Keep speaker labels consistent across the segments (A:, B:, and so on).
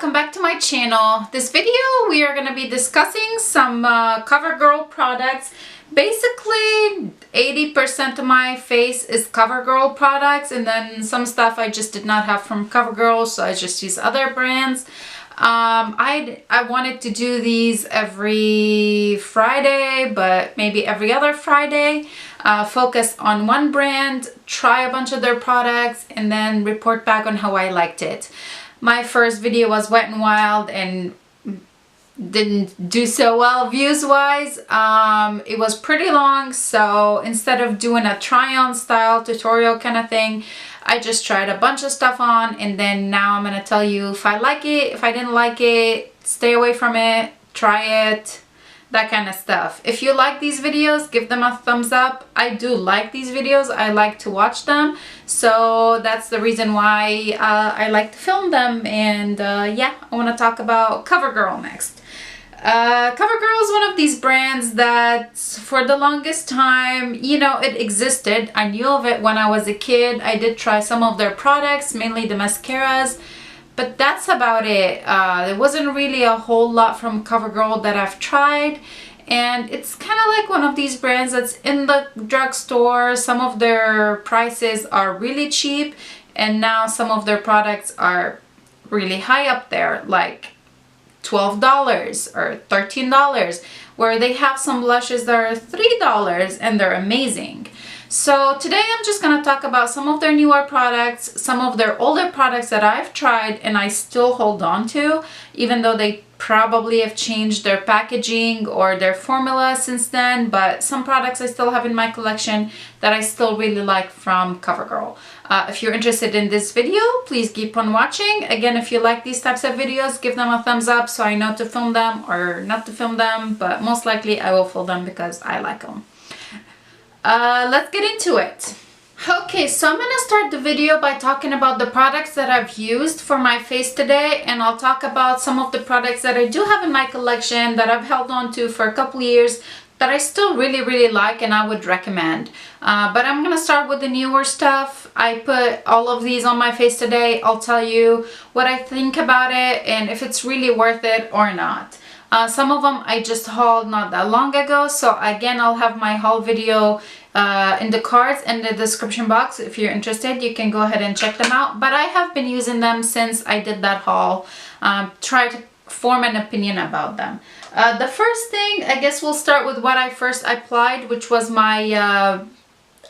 A: welcome back to my channel. This video we are going to be discussing some Covergirl products. Basically 80% of my face is Covergirl products, and then some stuff I just did not have from Covergirl, so I just use other brands. I wanted to do these every Friday, but maybe every other Friday. Focus on one brand, try a bunch of their products, and then report back on how I liked it. My first video was Wet n Wild and didn't do so well views wise. It was pretty long, so instead of doing a try-on style tutorial kind of thing, I just tried a bunch of stuff on, and then now I'm gonna tell you if I like it, if I didn't like it, stay away from it, try it, that kind of stuff. If you like these videos, give them a thumbs up. I do like these videos. I like to watch them, so that's the reason why I like to film them. And yeah, I want to talk about Covergirl next. Covergirl is one of these brands that for the longest time, you know, it existed. I knew of it when I was a kid. I did try some of their products, mainly the mascaras, but that's about it. There wasn't really a whole lot from Covergirl that I've tried, and it's kind of like one of these brands that's in the drugstore. Some of their prices are really cheap, and now some of their products are really high up there, like $12 or $13, where they have some blushes that are $3 and they're amazing. So today I'm just going to talk about some of their newer products, some of their older products that I've tried and I still hold on to, even though they probably have changed their packaging or their formula since then, but some products I still have in my collection that I still really like from Covergirl. If you're interested in this video, please keep on watching. Again, if you like these types of videos, give them a thumbs up so I know to film them or not to film them, but most likely I will film them because I like them. Let's get into it. Okay, so I'm gonna start the video by talking about the products that I've used for my face today, and I'll talk about some of the products that I do have in my collection that I've held on to for a couple years that I still really like and I would recommend. But I'm gonna start with the newer stuff. I put all of these on my face today. I'll tell you what I think about it and if it's really worth it or not. Some of them I just hauled not that long ago, so again I'll have my haul video in the cards and the description box. If you're interested, you can go ahead and check them out, but I have been using them since I did that haul. Try to form an opinion about them. The first thing, I guess we'll start with what I first applied, which was my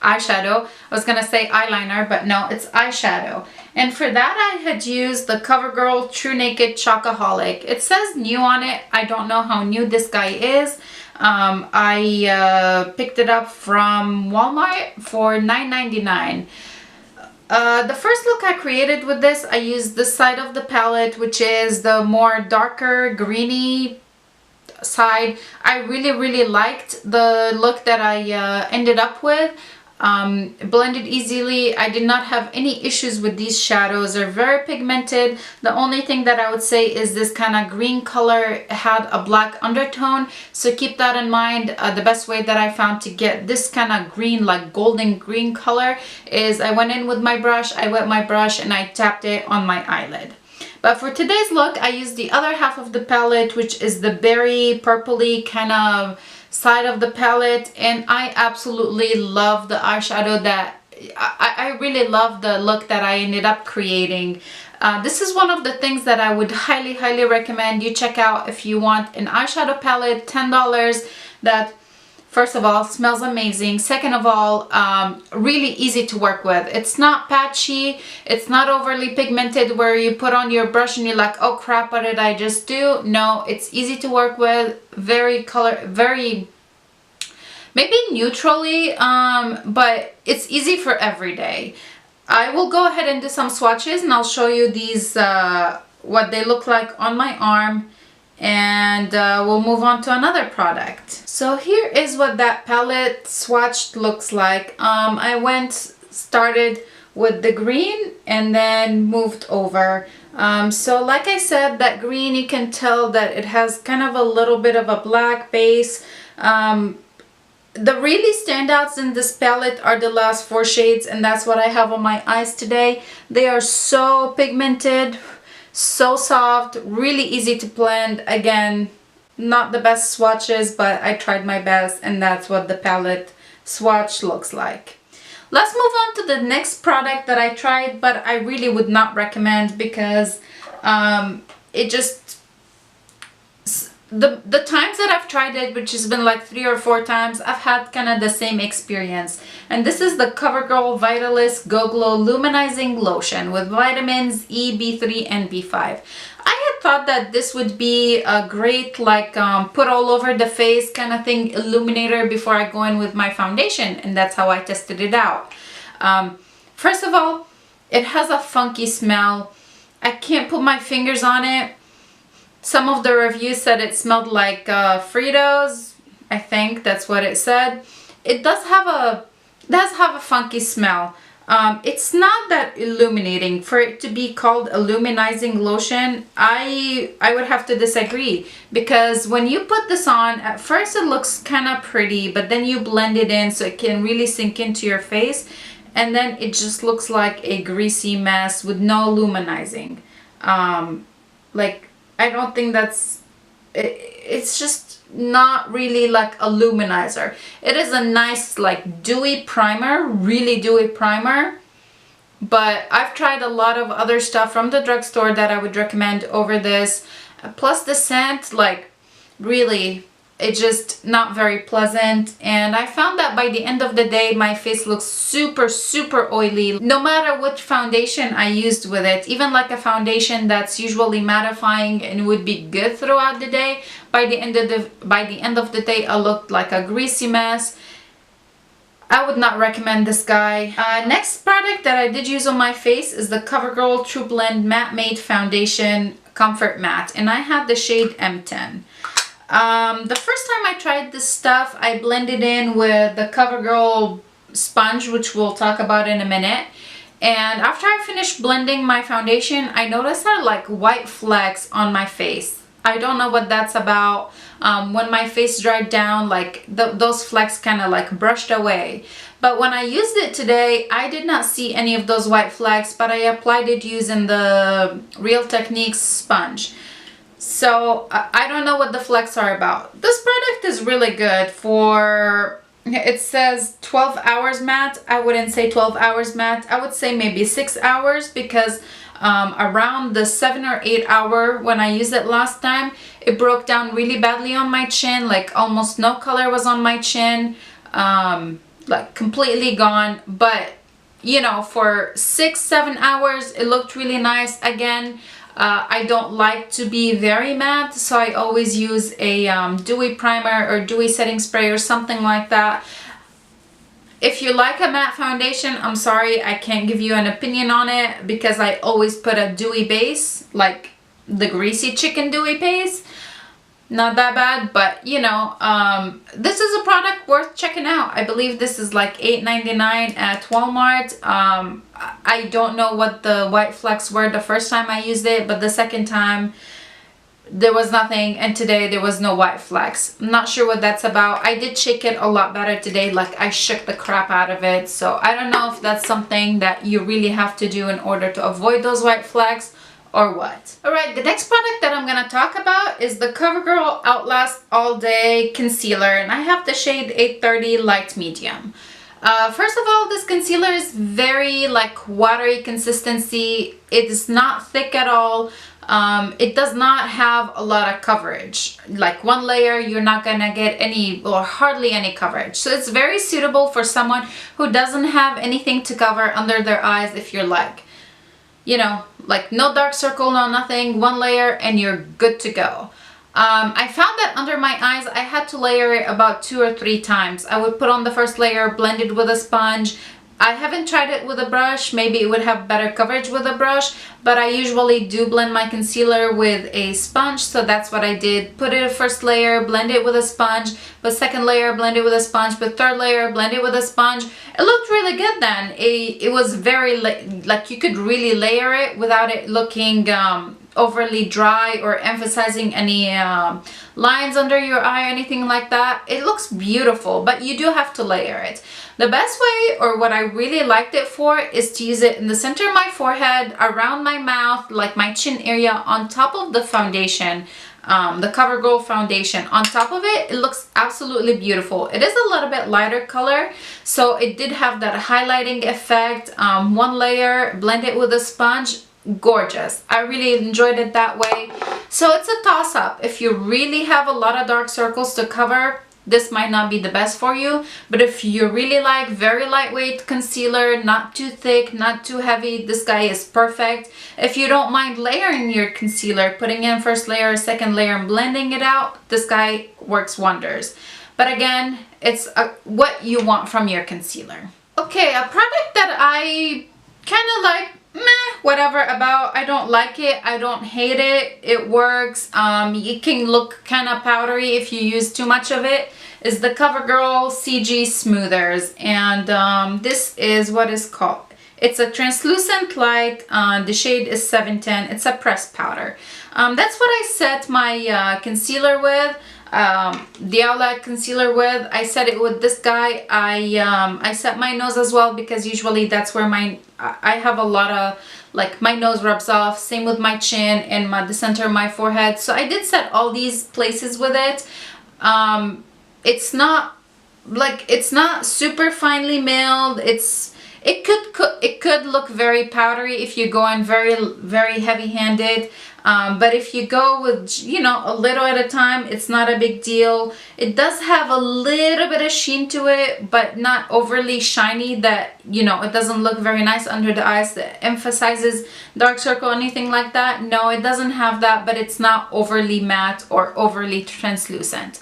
A: eyeshadow. I was gonna say eyeliner, but no, it's eyeshadow. And for that I had used the Covergirl TRUNAKED CHOCOHOLIC. It says new on it. I don't know how new this guy is. I picked it up from Walmart for $9.99. The first look I created with this, I used this side of the palette, which is the more darker greeny side. I really liked the look that I ended up with. Blended easily. I did not have any issues with these shadows. They're very pigmented. The only thing that I would say is this kind of green color had a black undertone, so keep that in mind. The best way that I found to get this kind of green, like golden green color, is I went in with my brush, I wet my brush, and I tapped it on my eyelid. But for today's look, I used the other half of the palette, which is the berry purpley kind of side of the palette, and I absolutely love the eyeshadow that I really love the look that I ended up creating. This is one of the things that I would highly recommend you check out if you want an eyeshadow palette. $10 that, first of all, smells amazing. Second of all, really easy to work with. It's not patchy. It's not overly pigmented where you put on your brush and you're like, oh crap, what did I just do? No, it's easy to work with. Very maybe neutrally, but it's easy for every day. I will go ahead and do some swatches and I'll show you these, what they look like on my arm, and we'll move on to another product. So here is what that palette swatched looks like. I started with the green and then moved over. So like I said, that green, you can tell that it has kind of a little bit of a black base. The really standouts in this palette are the last 4 shades, and that's what I have on my eyes today. They are so pigmented, So soft, really easy to blend. Again, not the best swatches, but I tried my best, and that's what the palette swatch looks like. Let's move on to the next product that I tried, but I really would not recommend because it just, the times that I've tried it, which has been like 3 or 4 times, I've had kind of the same experience. And this is the CoverGirl Vitalist Go Glow Luminizing Lotion with vitamins E, B3, and B5. I had thought that this would be a great like put all over the face kind of thing illuminator before I go in with my foundation, and that's how I tested it out. First of all, it has a funky smell. I can't put my fingers on it. Some of the reviews said it smelled like Fritos. I think that's what it said. It does have a funky smell. It's not that illuminating. For it to be called a luminizing lotion, I would have to disagree, because when you put this on, at first it looks kind of pretty, but then you blend it in so it can really sink into your face, and then it just looks like a greasy mess with no luminizing. Like, I don't think that's, it's just not really like a luminizer. It is a nice like dewy primer, really dewy primer, but I've tried a lot of other stuff from the drugstore that I would recommend over this. Plus the scent, like, really, it's just not very pleasant, and I found that by the end of the day my face looks super oily no matter which foundation I used with it. Even like a foundation that's usually mattifying and would be good throughout the day, by the end of the day I looked like a greasy mess. I would not recommend this guy. Next product that I did use on my face is the CoverGirl TruBlend Matte Made Foundation Comfort Matte, and I had the shade M10. The first time I tried this stuff, I blended in with the CoverGirl sponge, which we'll talk about in a minute. And after I finished blending my foundation, I noticed there are like white flecks on my face. I don't know what that's about. When my face dried down, like those flecks kind of like brushed away. But when I used it today, I did not see any of those white flecks, but I applied it using the Real Techniques sponge. So I don't know what the flecks are about. This product is really good for, it says 12 hours matte. I wouldn't say 12 hours matte. I would say maybe 6 hours, because around the 7 or 8 hour when I used it last time, it broke down really badly on my chin. Like almost no color was on my chin, like completely gone. But you know, for 6-7 hours it looked really nice. Again, I don't like to be very matte, so I always use a dewy primer or dewy setting spray or something like that. If you like a matte foundation, I'm sorry, I can't give you an opinion on it, because I always put a dewy base, like the Greasy Chicken dewy base. Not that bad, but you know, this is a product worth checking out. I believe this is like $8.99 at Walmart. I don't know what the white flecks were the first time I used it, but the second time there was nothing, and today there was no white flecks. I'm not sure what that's about. I did shake it a lot better today, like I shook the crap out of it. So I don't know if that's something that you really have to do in order to avoid those white flecks, or what. Alright, the next product that I'm gonna talk about is the CoverGirl Outlast All Day Concealer, and I have the shade 830 Light Medium. First of all, this concealer is very like watery consistency. It is not thick at all. It does not have a lot of coverage. Like one layer, you're not gonna get any or hardly any coverage. So it's very suitable for someone who doesn't have anything to cover under their eyes. If you're like, you know, like no dark circle, no nothing, one layer and you're good to go. I found that under my eyes I had to layer it about 2 or 3 times. I would put on the first layer, blend it with a sponge. I haven't tried it with a brush. Maybe it would have better coverage with a brush, but I usually do blend my concealer with a sponge, so that's what I did. Put it first layer, blend it with a sponge, but second layer, blend it with a sponge, but third layer, blend it with a sponge. It looked really good then. It was very, like you could really layer it without it looking overly dry or emphasizing any lines under your eye or anything like that. It looks beautiful, but you do have to layer it. The best way, or what I really liked it for, is to use it in the center of my forehead, around my mouth, like my chin area, on top of the foundation, the CoverGirl foundation. On top of it, it looks absolutely beautiful. It is a little bit lighter color, so it did have that highlighting effect. One layer, blend it with a sponge, gorgeous. I really enjoyed it that way. So it's a toss-up. If you really have a lot of dark circles to cover, this might not be the best for you. But if you really like very lightweight concealer, not too thick, not too heavy, this guy is perfect. If you don't mind layering your concealer, putting in first layer, second layer, and blending it out, this guy works wonders. But again, it's what you want from your concealer. Okay, a product that I kind of like, meh, whatever about. I don't like it, I don't hate it, it works. It can look kind of powdery if you use too much of it, is the CoverGirl CG Smoothers. And this is what is called, it's a translucent light. The shade is 710. It's a pressed powder. That's what I set my concealer with, the Outlast concealer with. I set it with this guy. I set my nose as well, because usually that's where I have a lot of, like, my nose rubs off. Same with my chin and the center of my forehead. So I did set all these places with it. It's not super finely milled. It could look very powdery if you go in very heavy-handed. But if you go with, you know, a little at a time, it's not a big deal. It does have a little bit of sheen to it, but not overly shiny that, you know, it doesn't look very nice under the eyes, that emphasizes dark circle or anything like that. No, it doesn't have that, but it's not overly matte or overly translucent.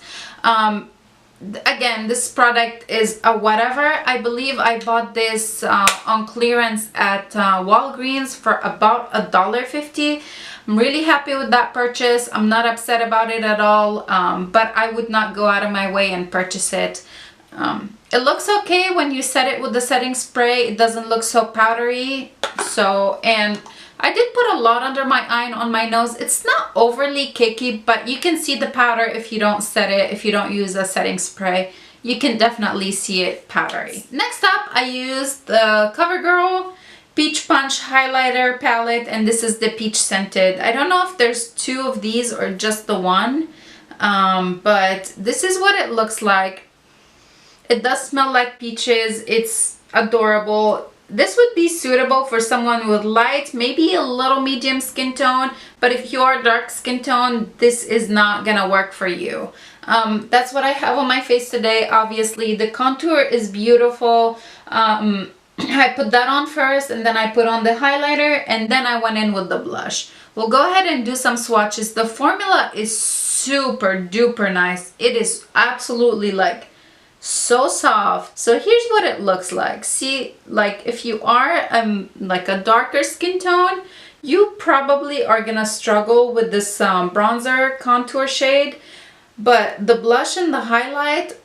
A: Again, this product is a whatever. I believe I bought this on clearance at Walgreens for about $1.50. I'm really happy with that purchase. I'm not upset about it at all, but I would not go out of my way and purchase it. It looks okay when you set it with the setting spray. It doesn't look so powdery. So, and I did put a lot under my eye and on my nose. It's not overly cakey, but you can see the powder if you don't set it, if you don't use a setting spray. You can definitely see it powdery. Next up, I used the CoverGirl Peach Punch Highlighter Palette, and this is the peach scented. I don't know if there's two of these or just the one, but this is what it looks like. It does smell like peaches. It's adorable. This would be suitable for someone with light, maybe a little medium skin tone, but if you are dark skin tone, this is not gonna work for you. That's what I have on my face today. Obviously, the contour is beautiful. I put that on first, and then I put on the highlighter, and then I went in with the blush. We'll go ahead and do some swatches. The formula is super duper nice. It is absolutely like so soft. So here's what it looks like. See, like if you are like a darker skin tone, you probably are gonna struggle with this bronzer contour shade, but the blush and the highlight,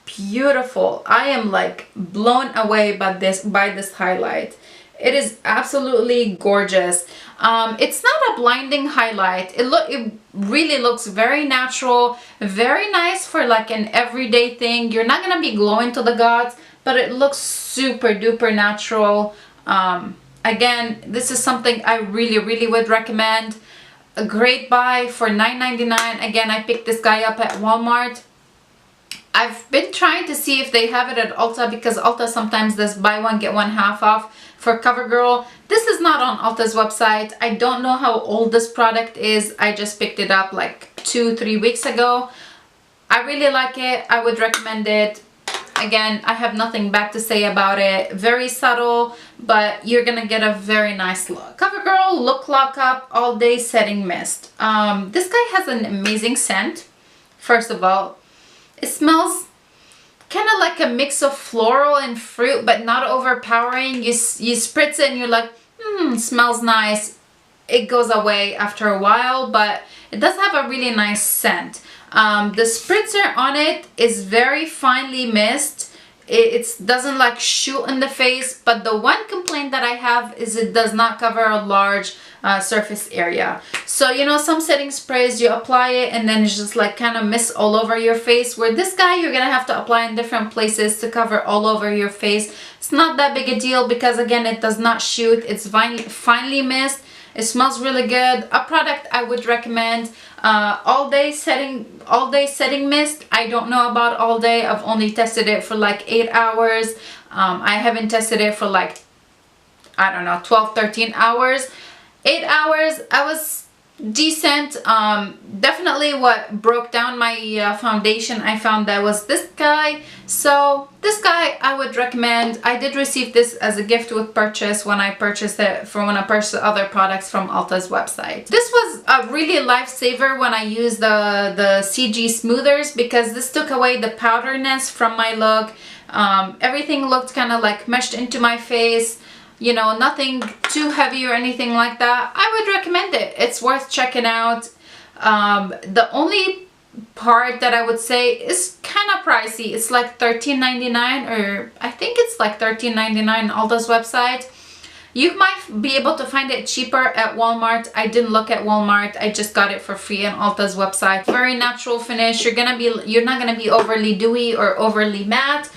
A: beautiful. I am like blown away by this highlight. It is absolutely gorgeous. It's not a blinding highlight. It really looks very natural, very nice for like an everyday thing. You're not gonna be glowing to the gods, but it looks super duper natural. Again, this is something I really would recommend. A great buy for $9.99. Again, I picked this guy up at Walmart. I've been trying to see if they have it at Ulta, because Ulta sometimes does buy one get one half off for CoverGirl. This is not on Ulta's website. I don't know how old this product is. I just picked it up like 2-3 weeks ago. I really like it. I would recommend it. Again, I have nothing bad to say about it. Very subtle, but you're gonna get a very nice look. CoverGirl Look Lock Up All Day Setting Mist. This guy has an amazing scent. First of all, it smells kind of like a mix of floral and fruit, but not overpowering. You spritz it and you're like, smells nice. It goes away after a while, but it does have a really nice scent. The spritzer on it is very finely mist. It doesn't like shoot in the face, but the one complaint that I have is it does not cover a large surface area. So you know, some setting sprays, you apply it and then it's just like kind of mist all over your face, where this guy you're gonna have to apply in different places to cover all over your face. It's not that big a deal because again, it does not shoot. It's finely mist. It smells really good. A product I would recommend. All day setting mist. I don't know about all day. I've only tested it for like 8 hours. I haven't tested it for like, I don't know, 12-13 hours. 8 hours I was decent. Definitely what broke down my foundation, I found that was this guy. So this guy I would recommend. I did receive this as a gift with purchase when I purchased other products from Ulta's website. This was a really lifesaver when I used the CG smoothers, because this took away the powderiness from my look. Everything looked kind of like meshed into my face. You know, nothing too heavy or anything like that. I would recommend it. It's worth checking out. The only part that I would say is kind of pricey. It's like $13.99, or I think it's like $13.99 on Ulta's website. You might be able to find it cheaper at Walmart. I didn't look at Walmart. I just got it for free on Ulta's website. Very natural finish. You're not gonna be overly dewy or overly matte.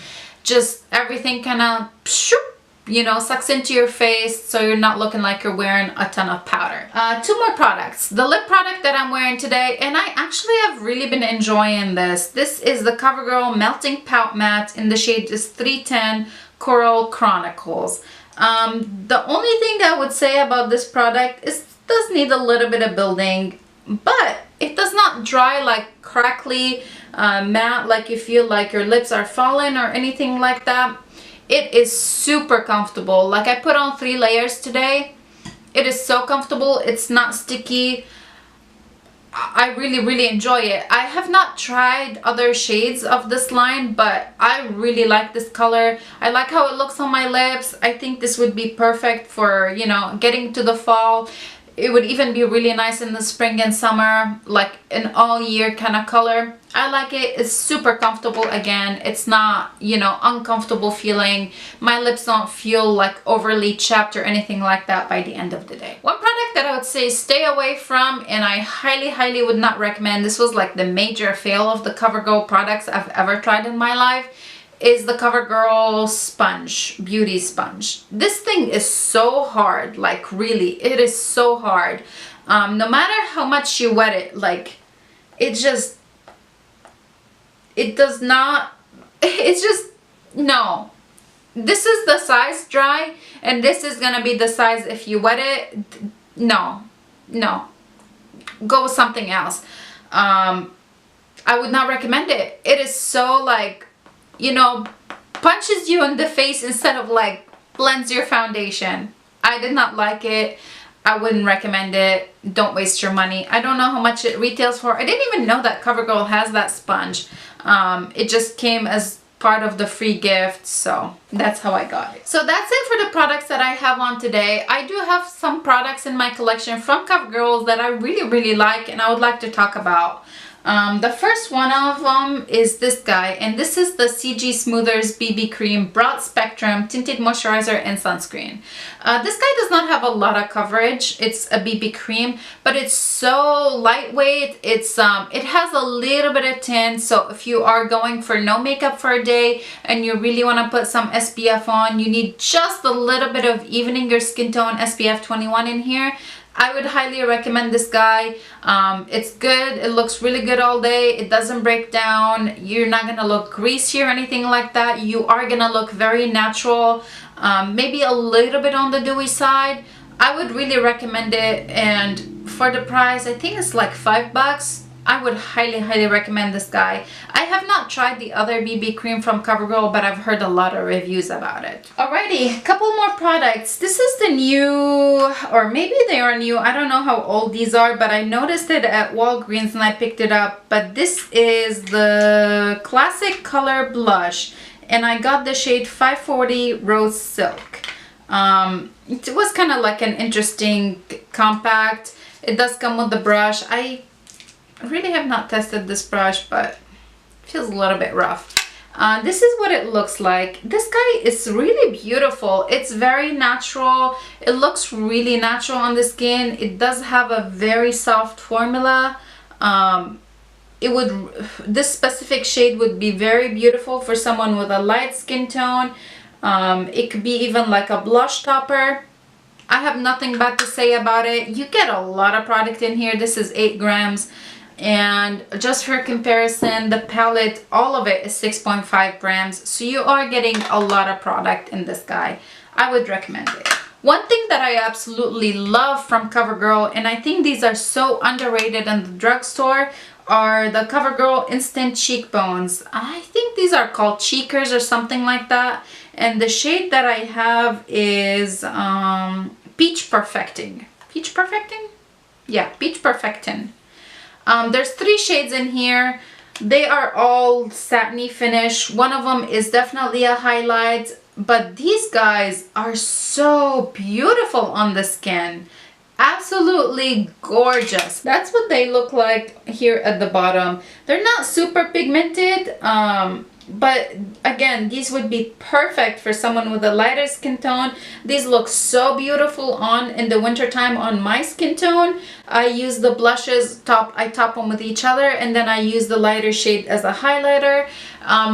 A: Just everything kind of, you know, sucks into your face, so you're not looking like you're wearing a ton of powder. 2 more products. The lip product that I'm wearing today, and I actually have really been enjoying this. This is the Covergirl Melting Pout Matte in the shade is 310 Coral Chronicles. The only thing I would say about this product is it does need a little bit of building, but it does not dry like crackly matte, like you feel like your lips are falling or anything like that. It is super comfortable. Like, I put on 3 layers today. It is so comfortable. It's not sticky. I really enjoy it. I have not tried other shades of this line, but I really like this color. I like how it looks on my lips. I think this would be perfect for, you know, getting to the fall. It would even be really nice in the spring and summer, like an all year kind of color. I like it. It's super comfortable. Again, it's not, you know, uncomfortable feeling. My lips don't feel like overly chapped or anything like that by the end of the day. One product that I would say stay away from, and I highly would not recommend, this was like the major fail of the Covergirl products I've ever tried in my life, is the Covergirl sponge, beauty sponge. This thing is so hard, like really, it is so hard. No matter how much you wet it, like it just, it does not, it's just, no. This is the size dry, and this is gonna be the size if you wet it. No, go with something else. I would not recommend it. It is so like, you know, punches you in the face instead of like blends your foundation. I did not like it. I wouldn't recommend it. Don't waste your money. I don't know how much it retails for. I didn't even know that Covergirl has that sponge. It just came as part of the free gift, so that's how I got it. So that's it for the products that I have on today. I do have some products in my collection from Covergirl that I really like, and I would like to talk about. The first one of them is this guy, and this is the CG Smoothers BB Cream Broad Spectrum Tinted Moisturizer and Sunscreen. This guy does not have a lot of coverage. It's a BB cream, but it's so lightweight. It's it has a little bit of tint, so if you are going for no makeup for a day and you really want to put some SPF on, you need just a little bit of evening your skin tone SPF 21 in here. I would highly recommend this guy. It's good. It looks really good all day. It doesn't break down. You're not gonna look greasy or anything like that. You are gonna look very natural, maybe a little bit on the dewy side. I would really recommend it, and for the price, I think it's like $5. I would highly recommend this guy. I have not tried the other BB cream from Covergirl, but I've heard a lot of reviews about it. Alrighty, a couple more products. This is the new, or maybe they are new, I don't know how old these are, but I noticed it at Walgreens and I picked it up. But this is the Classic Color Blush, and I got the shade 540 Rose Silk. It was kind of like an interesting compact. It does come with the brush. I really have not tested this brush, but it feels a little bit rough. This is what it looks like. This guy is really beautiful. It's very natural. It looks really natural on the skin. It does have a very soft formula. This specific shade would be very beautiful for someone with a light skin tone. It could be even like a blush topper. I have nothing bad to say about it. You get a lot of product in here. This is 8 grams. And just for comparison, the palette, all of it is 6.5 grams. So you are getting a lot of product in this guy. I would recommend it. One thing that I absolutely love from CoverGirl, and I think these are so underrated in the drugstore, are the CoverGirl Instant Cheekbones. I think these are called Cheekers or something like that. And the shade that I have is Peach Perfecting. Peach Perfecting? Yeah, Peach Perfecting. There's 3 shades in here. They are all satiny finish. One of them is definitely a highlight, but these guys are so beautiful on the skin. Absolutely gorgeous. That's what they look like here at the bottom. They're not super pigmented, but again, these would be perfect for someone with a lighter skin tone. These look so beautiful on in the winter time on my skin tone. I use the blushes, I top them with each other, and then I use the lighter shade as a highlighter.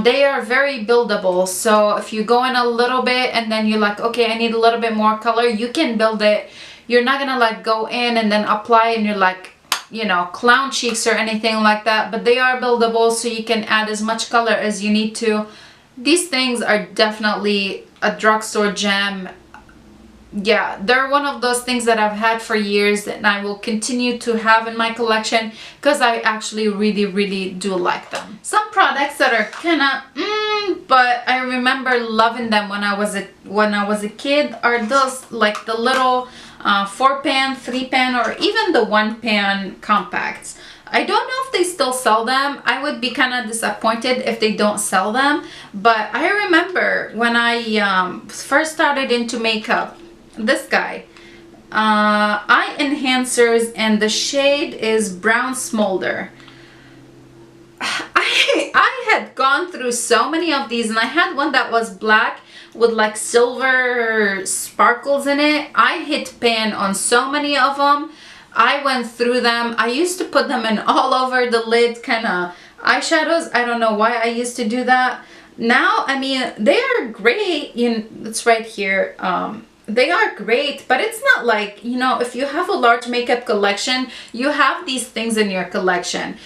A: They are very buildable, so if you go in a little bit and then you're like, okay, I need a little bit more color, you can build it. You're not gonna like go in and then apply and you're like, you know, clown cheeks or anything like that, but they are buildable, so you can add as much color as you need to. These things are definitely a drugstore gem. Yeah, they're one of those things that I've had for years and I will continue to have in my collection because I actually really do like them. Some products that are kind of but I remember loving them when I was a kid are those like the little 4-pan, 3-pan, or even the 1-pan compacts. I don't know if they still sell them. I would be kind of disappointed if they don't sell them, but I remember when I first started into makeup, this guy, eye enhancers, and the shade is Brown Smolder. I had gone through so many of these, and I had one that was black with like silver sparkles in it. I hit pan on so many of them. I went through them. I used to put them in all over the lid kind of eyeshadows. I don't know why I used to do that. Now, I mean, they are great. It's right here. They are great, but it's not like, you know, if you have a large makeup collection, you have these things in your collection.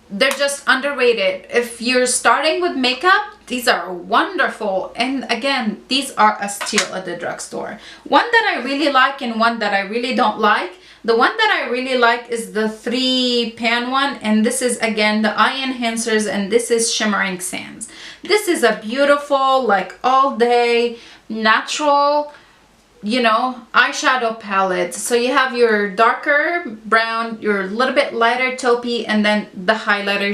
A: They're just underrated. If you're starting with makeup, these are wonderful. And again, these are a steal at the drugstore. One that I really like and one that I really don't like. The one that I really like is the 3-pan one, and this is again the eye enhancers, and this is Shimmering Sands. This is a beautiful, like all day natural, you know, eyeshadow palette. So you have your darker brown, your little bit lighter taupey, and then the highlighting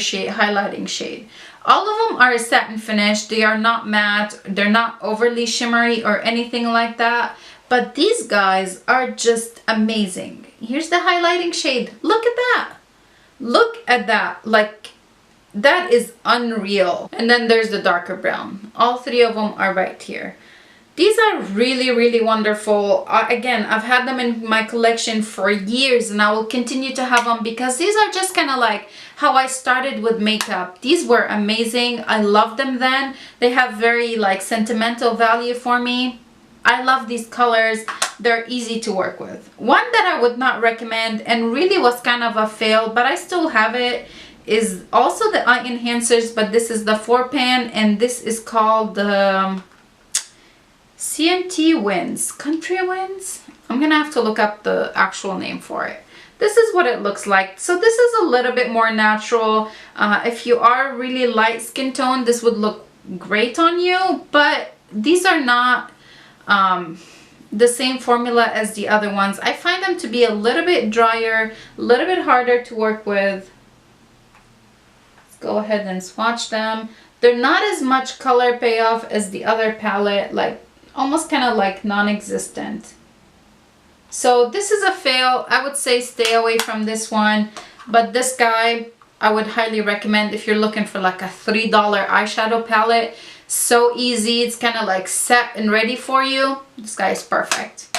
A: shade. All of them are a satin finish. They are not matte. They're not overly shimmery or anything like that. But these guys are just amazing. Here's the highlighting shade. Look at that. Look at that. Like, that is unreal. And then there's the darker brown. All 3 of them are right here. These are really wonderful. Again, I've had them in my collection for years, and I will continue to have them because these are just kind of like how I started with makeup. These were amazing. I loved them then. They have very like sentimental value for me. I love these colors. They're easy to work with. One that I would not recommend and really was kind of a fail, but I still have it, is also the eye enhancers, but this is the 4-pan, and this is called the CNT Winds, Country Winds. I'm gonna have to look up the actual name for it. This is what it looks like. So this is a little bit more natural. If you are really light skin tone, this would look great on you, but these are not the same formula as the other ones. I find them to be a little bit drier, a little bit harder to work with. Let's go ahead and swatch them. They're not as much color payoff as the other palette, like almost kind of like non-existent. So this is a fail. I would say stay away from this one. But this guy, I would highly recommend if you're looking for like a $3 eyeshadow palette. So easy. It's kind of like set and ready for you. This guy is perfect.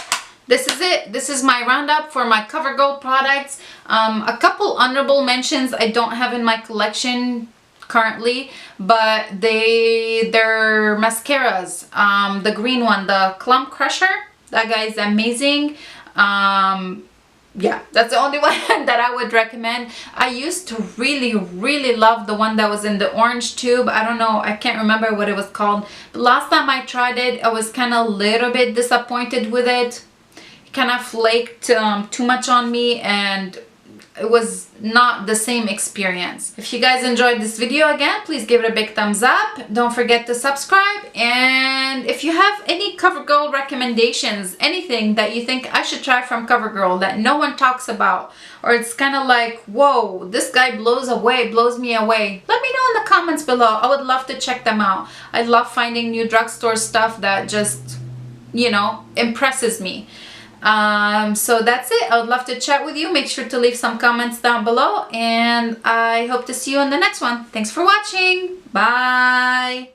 A: This is it. This is my roundup for my CoverGirl products. A couple honorable mentions I don't have in my collection currently, but they're mascaras. The green one, the Clump Crusher, that guy is amazing. Yeah, that's the only one that I would recommend. I used to really love the one that was in the orange tube. I don't know, I can't remember what it was called, but last time I tried it, I was kind of a little bit disappointed with it. It kind of flaked too much on me, and it was not the same experience. If you guys enjoyed this video, again, please give it a big thumbs up. Don't forget to subscribe. And if you have any CoverGirl recommendations, anything that you think I should try from CoverGirl that no one talks about, or it's kind of like, whoa, this guy blows me away, let me know in the comments below. I would love to check them out. I love finding new drugstore stuff that just, you know, impresses me. So that's it. I would love to chat with you. Make sure to leave some comments down below, and I hope to see you on the next one. Thanks for watching. Bye.